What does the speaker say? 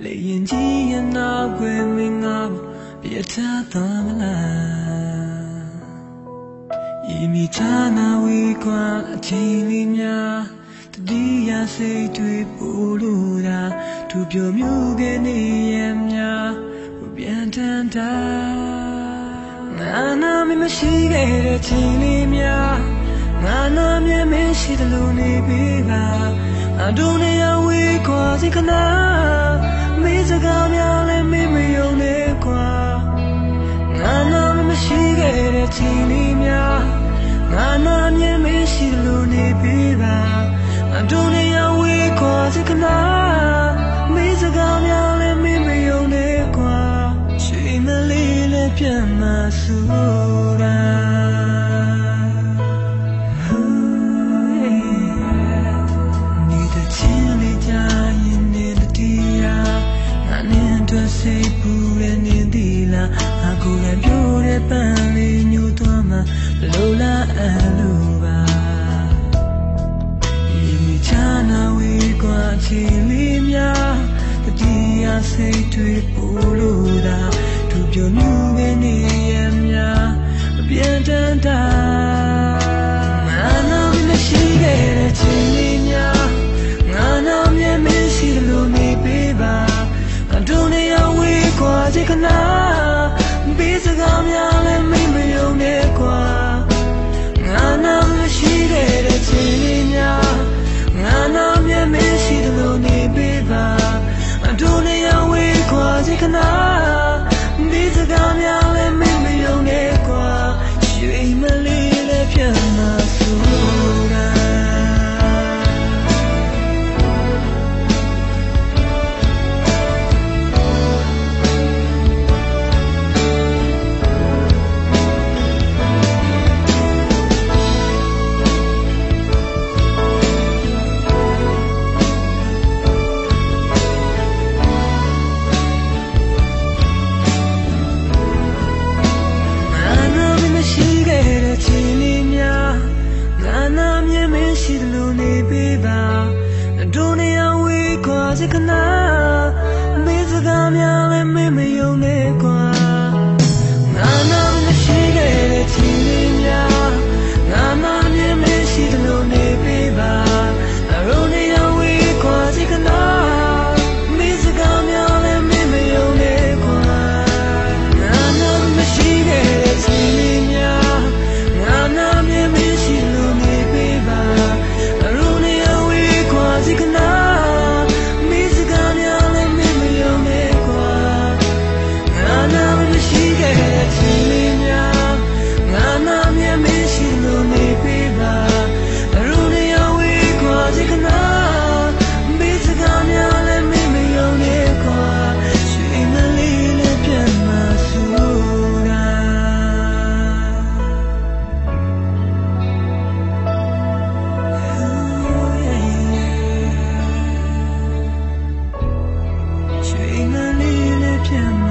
လေရင်ကြီးရနာခွေမင်းငါပြထားသွားမလားဤမိချာနာဝေကွာအချိန်လေးများတတိယစိတ်တွေပူလို့တာသူပြောမျိုးကနေရများပြန်ထန်တာငါနာမရှိခဲ့တဲ့ချိန်လေးများငါနာမြဲမရှိတယ်လို့နေပြီပါအဒုနေယဝေခွာစိခနာမေးစကားများလည်းမေးမယုံနဲ့ကွာငါနာမရှိခဲ့တဲ့ချိန်လေးများငါနာမြဲမရှိတယ်လို့နေပြီပါအဒုနေယဝေခွာစိခနာမေးစကားများလည်းမေးမယုံနဲ့ကွာချိန်မလေးလည်းပြန်မဆူတာစိတ်ပူတဲ့နေသီလားအခုလည်းပြိုတဲ့ပန်းလေးညှို့သွားမှလိုလားအလိုပါဒီမိချာနာဝေကွာချီလေးများတတိယစိတ်တွေပူလို့သာသူပြောနူးနေနေရများပြန်တန်တာငါနာမရှိခဲ့တဲ့ချိန်လေးများငါနာမြဲမရှိလို့နေပေးပါဒုနေယဝေခွာစိခနာဘေးစကားများလည်းမေးမယုံနဲ့ကွာငါနာမရှိတဲ့ချိန်လေးများငါနာမြဲမရှိတယ်လို့နေပေးပါဒုနေယဝေခွာစိခနာဘေးစကားများလည်းမေးမယုံနဲ့ကွာရွှေမလေးလည်းပြန်မဆူတာရှိတယ်လို့နေပေးပါဒုနေယဝေခွာစိခနာမေးစကားများလည်းမေးမယုံနဲ့ကွာငါနာမရှိခဲ့တဲ့ချိန်လေးများငါနာမြဲမရှိတယ်လို့နေပေးပါဒုနေယဝေခွာစိခနာမေးစကားများလည်းမေးမယုံနဲ့ကွာငါနာမရှိခဲ့တဲ့ချိန်လေးများငါနာမြဲမရှိလို့နေပေးပါစိခနာမေးစကားများလည်းမေးမယုံနဲ့ကွာငါနာမရှိခဲ့တဲ့ချိန်လေးများငါနာမြဲမရှိလို့နေပေးပါရူနေယဝေခွာစိခနာမေးစကားများလည်းမေးမယုံနဲ့ကွာရွှေမလေးလည်းပြန်မဆူတာပြန်